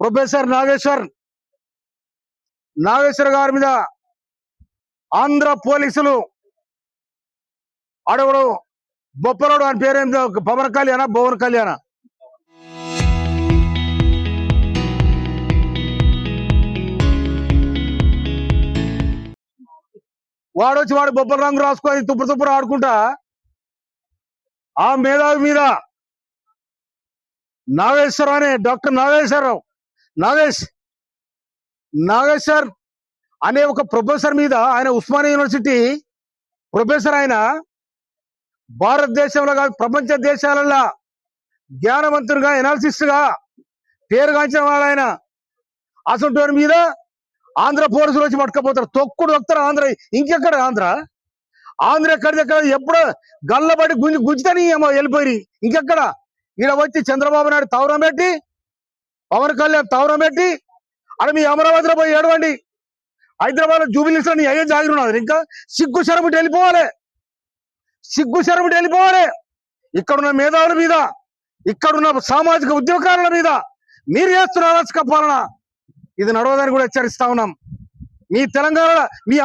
Professor Nageshwar గారి మీద ఆంధ్ర పోలీసులు అడవుడు బొప్పరోడు అని పేరేందో పవన్ కళ్యాణ భువన్ కళ్యాణ వాడొచ్చి వాడు బొబ్బల రంగు రాసుకొని తుప్పుడు ఆడుకుంటా ఆ మేధావి మీద నాగేశ్వర అనే డాక్టర్ నాగేశ్వర్ అనే ఒక ప్రొఫెసర్ మీద ఆయన ఉస్మానియా యూనివర్సిటీ ప్రొఫెసర్ ఆయన భారతదేశంలో కాదు ప్రపంచ దేశాలలో జ్ఞానవంతునిగా ఎనాలిసిస్ట్ గా పేరుగాంచిన వాడు ఆయన. అసలు మీద ఆంధ్ర పోలీసులు వచ్చి పట్టుకపోతారు, తొక్కుడు వస్తారు. ఇంకెక్కడ ఆంధ్ర ఎక్కడిదెక్కడ ఎప్పుడు గల్లబడి గుంజుతని వెళ్ళిపోయి ఇంకెక్కడ ఈడ వచ్చి చంద్రబాబు నాయుడు తవరం పెట్టి పవన్ కళ్యాణ్ తవరం పెట్టి అక్కడ మీ అమరావతిలో పోయి ఏడవండి. హైదరాబాద్ జూబిలీస్ లో నీ అయ్యే జాగిరున్నది. ఇంకా సిగ్గు శరముటి వెళ్ళిపోవాలి. ఇక్కడున్న మేధావుల మీద, ఇక్కడున్న సామాజిక ఉద్యోగాల మీద మీరు చేస్తున్న అరాచక పాలన ఇది నడవదని కూడా హెచ్చరిస్తా ఉన్నాం. మీ తెలంగాణ మీ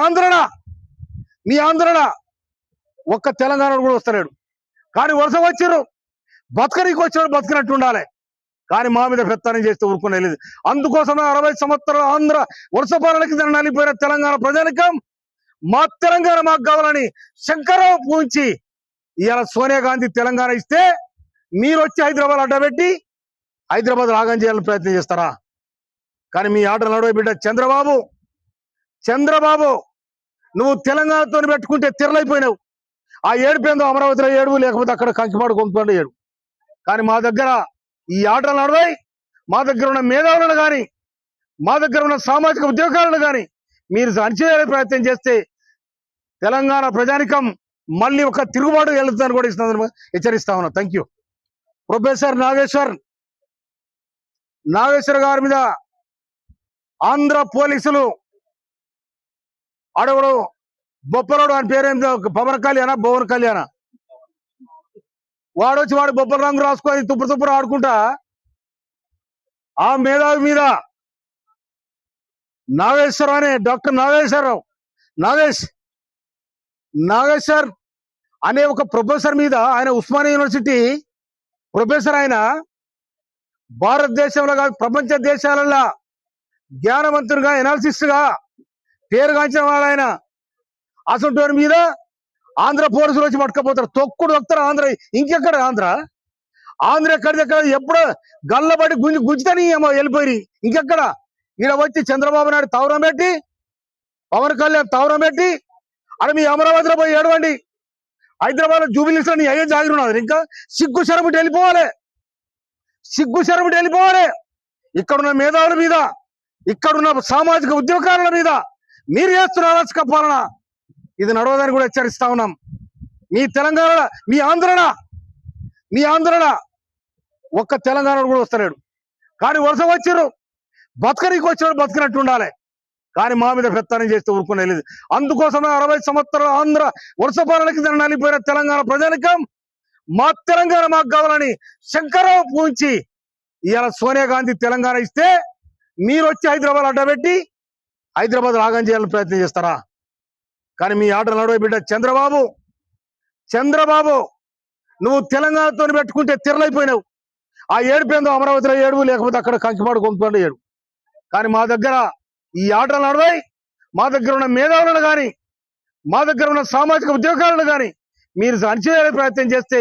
ఆంధ్రణ ఒక్క తెలంగాణ కూడా వస్తలేడు. కానీ వరుస వచ్చిర్రు, బతకనికి వచ్చినాడు బతికినట్టు ఉండాలి. కానీ మా మీద పెత్తనం చేస్తే ఊరుకునే లేదు. అందుకోసమే 60 సంవత్సరాల ఆంధ్ర వరుస పాలనకి నలిపోయిన తెలంగాణ ప్రజానికం మా తెలంగాణ మాకు కావాలని శంకరావు పూంచి ఇవాళ సోనియా గాంధీ తెలంగాణ ఇస్తే మీరు వచ్చి హైదరాబాద్ అడ్డబెట్టి హైదరాబాద్ రాగం చేయాలని ప్రయత్నం చేస్తారా? కానీ మీ ఆటలు నడవ బిడ్డ చంద్రబాబు నువ్వు తెలంగాణతో పెట్టుకుంటే తిరలైపోయినావు. ఆ ఏడుపేందో అమరావతిలో ఏడుపు, లేకపోతే అక్కడ కంకిపాడు కొంకుపాడు ఏడు. కానీ మా దగ్గర ఈ ఆటలు నడవాయి. మా దగ్గర ఉన్న మేధావులను కానీ, మా దగ్గర ఉన్న సామాజిక ఉద్యోగాలను కానీ మీరు అణచివేసే ప్రయత్నం చేస్తే తెలంగాణ ప్రజానికం మళ్ళీ ఒక తిరుగుబాటు వెళ్తుందని కూడా ఇస్తున్నందుకు హెచ్చరిస్తా ఉన్నా. Thank you. ప్రొఫెసర్ నాగేశ్వర్ గారి మీద ఆంధ్ర పోలీసులు అడవుడు బొప్పరోడు అని పేరేందో పవన్ కళ్యాణ భువన్ కళ్యాణ వాడొచ్చి వాడు బొబ్బల రంగు రాసుకొని తుప్పుడు ఆడుకుంటా ఆ మేధావి మీద నాగేశ్వర అనే డాక్టర్ నాగేశ్వర్ అనే ఒక ప్రొఫెసర్ మీద ఆయన ఉస్మానియా యూనివర్సిటీ ప్రొఫెసర్ ఆయన భారతదేశంలో కాదు ప్రపంచ దేశాలలో జ్ఞానవంతునిగా ఎనాలిసిస్ట్ గా పేరుగాంచిన వాడు ఆయన. అసలు మీద ఆంధ్ర పోలీసులు వచ్చి పట్టుకపోతారు, తొక్కుడు వస్తారు. ఇంకెక్కడ ఆంధ్ర ఎక్కడిదెక్కడ ఎప్పుడు గల్లబడి గుంజుతని వెళ్ళిపోయి ఇంకెక్కడ ఈడ వచ్చి చంద్రబాబు నాయుడు తవరం పెట్టి పవన్ కళ్యాణ్ తవరం పెట్టి అక్కడ మీ అమరావతిలో పోయి ఏడవండి. హైదరాబాద్ జూబిలీస్ లో నీ అయ్యే జాగిరున్నది. ఇంకా సిగ్గు శరముటి వెళ్ళిపోవాలి. ఇక్కడున్న మేధావుల మీద, ఇక్కడున్న సామాజిక ఉద్యోగాల మీద మీరు చేస్తున్న అరాచక పాలన ఇది నడవదని కూడా హెచ్చరిస్తా ఉన్నాం. మీ తెలంగాణ మీ ఆంధ్రణ ఒక్క తెలంగాణ కూడా వస్తలేడు. కానీ వరుస వచ్చిర్రు, బతకనికి వచ్చినాడు బతికినట్టు ఉండాలి. కానీ మా మీద పెత్తనం చేస్తే ఊరుకునే లేదు. అందుకోసమే 60 సంవత్సరాల ఆంధ్ర వరుస పాలనకి నలిపోయిన తెలంగాణ ప్రజానికం మా తెలంగాణ మాకు కావాలని శంకరావు పూంచి ఇవాళ సోనియా గాంధీ తెలంగాణ ఇస్తే మీరు వచ్చి హైదరాబాద్ అడ్డబెట్టి హైదరాబాద్ రాగం చేయాలని ప్రయత్నం చేస్తారా? కానీ మీ ఆటలు నడవ బిడ్డ చంద్రబాబు నువ్వు తెలంగాణతో పెట్టుకుంటే తిరలైపోయినావు. ఆ ఏడుపేందో అమరావతిలో ఏడుపు, లేకపోతే అక్కడ కంకిపాడు కొంకుపాడు ఏడు. కానీ మా దగ్గర ఈ ఆటలు నడవాయి. మా దగ్గర ఉన్న మేధావులను కానీ, మా దగ్గర ఉన్న సామాజిక ఉద్యోగాలను కానీ మీరు అణచివేసే ప్రయత్నం చేస్తే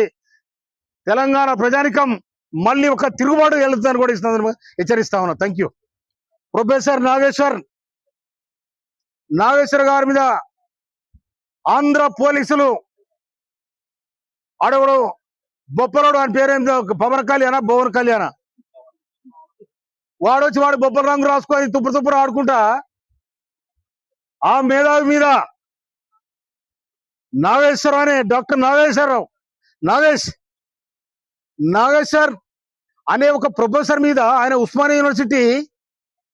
తెలంగాణ ప్రజానికం మళ్ళీ ఒక తిరుగుబాటు వెళ్తుందని కూడా ఇస్తున్నందుకు హెచ్చరిస్తా ఉన్నా. Thank you. ప్రొఫెసర్ నాగేశ్వర్ గారి మీద ఆంధ్ర పోలీసులు అడవుడు బొప్పరోడు అని పేరేందో పవన్ కళ్యాణ భువన్ కళ్యాణ వాడొచ్చి వాడు బొబ్బల రంగు రాసుకొని తుప్పుడు ఆడుకుంటా ఆ మేధావి మీద నాగేశ్వర అనే డాక్టర్ నాగేశ్వర్ అనే ఒక ప్రొఫెసర్ మీద ఆయన ఉస్మానియా యూనివర్సిటీ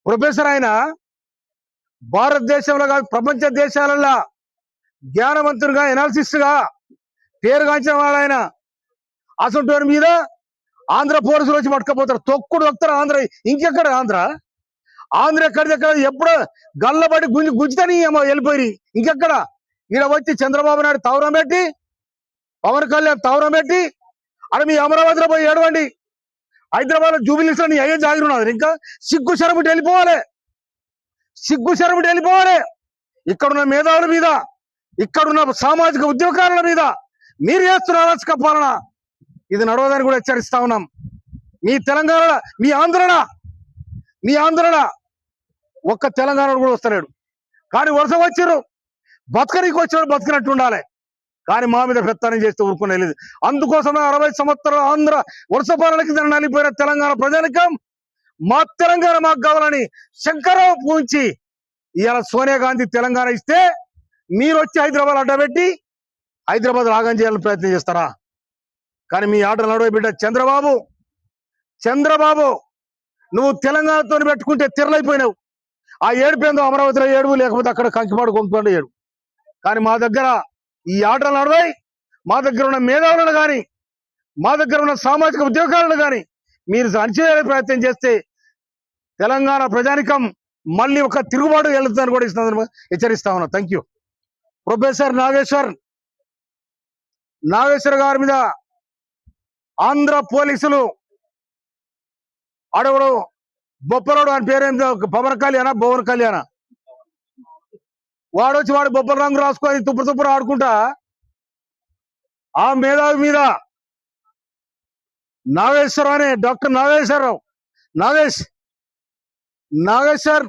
ప్రొఫెసర్ ఆయన భారతదేశంలో కాదు ప్రపంచ దేశాలలో జ్ఞానవంతునిగా ఎనాలిసిస్ట్ గా పేరుగాంచిన వాడు ఆయన. అసలు మీద ఆంధ్ర పోలీసులు వచ్చి పట్టుకపోతారు, తొక్కుడు వస్తారు ఆంధ్ర. ఇంకెక్కడ ఆంధ్ర? ఆంధ్ర ఎక్కడిదెక్కడ ఎప్పుడో గల్లబడి గుంజుతని వెళ్ళిపోయి ఇంకెక్కడ? ఈడ వచ్చి చంద్రబాబు నాయుడు తవరం పెట్టి, పవన్ కళ్యాణ్ తవరం పెట్టి, అక్కడ మీ అమరావతిలో పోయి ఏడవండి. హైదరాబాద్ లో జూబిలీస్ నీ అయ్యే జాగిరున్నారు. ఇంకా సిగ్గు శరముటి వెళ్ళిపోవాలి, సిగ్గు శరముటి వెళ్ళిపోవాలి. ఇక్కడున్న మేధావుల మీద, ఇక్కడున్న సామాజిక ఉద్యోగాల మీద మీరు చేస్తున్న అరాచక పాలన ఇది నడవదని కూడా హెచ్చరిస్తా ఉన్నాం. మీ తెలంగాణ, మీ ఆంధ్రణ ఒక్క తెలంగాణ కూడా వస్తలేడు. కానీ వరుస వచ్చిర్రు, బతకనికి వచ్చినాడు బతికినట్టు ఉండాలి. కానీ మా మీద పెత్తనం చేస్తే ఊరుకునే లేదు. అందుకోసమే 60 సంవత్సరాల ఆంధ్ర వరుస పాలనకి నలిపోయిన తెలంగాణ ప్రజానికం మా తెలంగాణ మాకు కావాలని శంకరావు పూంచి ఇవాళ సోనియా గాంధీ తెలంగాణ ఇస్తే మీరు వచ్చి హైదరాబాద్ అడ్డబెట్టి హైదరాబాద్ ఆగం చేయాలని ప్రయత్నం చేస్తారా? కానీ మీ ఆటలు నడవ బిడ్డ చంద్రబాబు నువ్వు తెలంగాణతో పెట్టుకుంటే తిరలైపోయినావు. ఆ ఏడుపేందో అమరావతిలో ఏడుపు, లేకపోతే అక్కడ కంకిపాడు కొంకుపాడు ఏడు. కానీ మా దగ్గర ఈ ఆటలు నడవాయి. మా దగ్గర ఉన్న మేధావులను కానీ, మా దగ్గర ఉన్న సామాజిక ఉద్యోగాలను కానీ మీరు అణచివేయాలని ప్రయత్నం చేస్తే తెలంగాణ ప్రజానికం మళ్ళీ ఒక తిరుగుబాటు వెళ్తుందని కూడా ఇస్తున్నారు, హెచ్చరిస్తా ఉన్నా. Thank you. ప్రొఫెసర్ నాగేశ్వర్ గారి మీద ఆంధ్ర పోలీసులు అడవుడు బొప్పలోడు అని పేరేందో భవన్ కళ్యాణ వాడొచ్చి వాడు బొప్పల రంగు రాసుకొని తుప్పు ఆడుకుంటా ఆ మేధావి మీద నాగేశ్వర అనే డాక్టర్ నాగేశ్వర్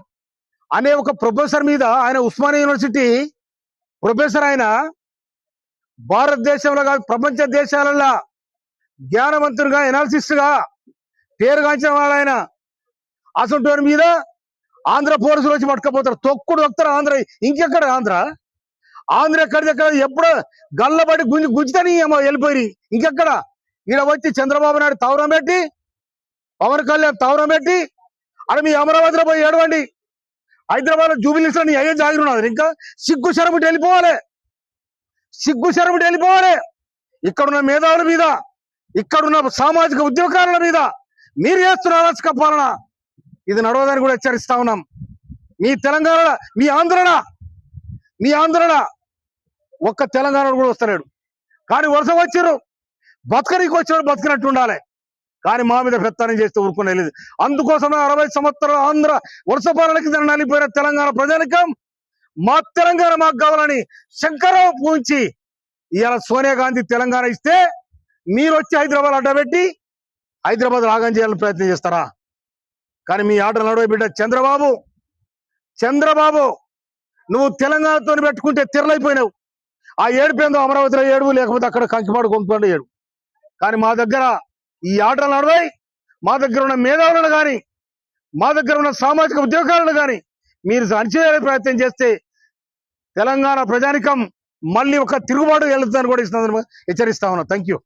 అనే ఒక ప్రొఫెసర్ మీద, ఆయన ఉస్మానియా యూనివర్సిటీ ప్రొఫెసర్, ఆయన భారతదేశంలో కాదు ప్రపంచ దేశాలలో జ్ఞానవంతునిగా, ఎనాలిసిస్ట్ గా పేరుగాంచిన వాడు. అసలు మీద ఆంధ్ర పోలీసులు వచ్చి పట్టుకపోతారు, తొక్కుడు వస్తారు ఆంధ్ర. ఇంకెక్కడ ఆంధ్ర ఎక్కడిదెక్కడ ఎప్పుడో గల్లబడి గుంజుతని వెళ్ళిపోయి ఇంకెక్కడ? ఈడ వచ్చి చంద్రబాబు నాయుడు తవరం పెట్టి, పవన్ కళ్యాణ్ తవరం పెట్టి, అక్కడ మీ అమరావతిలో పోయి ఏడవండి. హైదరాబాద్ లో జూబిలీస్ నీ అయ్యే జాగిరున్నారు. ఇంకా సిగ్గు శరముటి వెళ్ళిపోవాలి, సిగ్గు శరముటి వెళ్ళిపోవాలి. ఇక్కడున్న మేధావుల మీద, ఇక్కడున్న సామాజిక ఉద్యోగాల మీద మీరు చేస్తున్న అరాచక పాలన ఇది నడవదని కూడా హెచ్చరిస్తా ఉన్నాం. మీ తెలంగాణ, మీ ఆంధ్రణ ఒక్క తెలంగాణ కూడా వస్తలేడు. కానీ వరుస వచ్చిర్రు, బతకనికి వచ్చినాడు బతికినట్టు ఉండాలి. కానీ మా మీద పెత్తనం చేస్తే ఊరుకునే లేదు. అందుకోసమే 60 సంవత్సరాల ఆంధ్ర వరుస పాలనకి నలిపోయిన తెలంగాణ ప్రజానికం మా తెలంగాణ మాకు కావాలని శంకరావు పూంచి ఇవాళ సోనియా గాంధీ తెలంగాణ ఇస్తే మీరు వచ్చి హైదరాబాద్ అడ్డబెట్టి హైదరాబాద్ ఆగం చేయాలని ప్రయత్నం చేస్తారా? కానీ మీ ఆటలు నడవ బిడ్డ చంద్రబాబు నువ్వు తెలంగాణతో పెట్టుకుంటే తిరలైపోయినావు. ఆ ఏడుపేందో అమరావతిలో ఏడుపు, లేకపోతే అక్కడ కంకిపాడు కొంకుపాడు ఏడు. కానీ మా దగ్గర ఈ ఆటలు నడవాయి. మా దగ్గర ఉన్న మేధావులను కానీ, మా దగ్గర ఉన్న సామాజిక ఉద్యోగాలను కానీ మీరు అణచివేయాలని ప్రయత్నం చేస్తే తెలంగాణ ప్రజానికం మళ్ళీ ఒక తిరుగుబాటు వెళ్తుందని కూడా ఇస్తున్నారు, హెచ్చరిస్తా ఉన్నా. Thank you.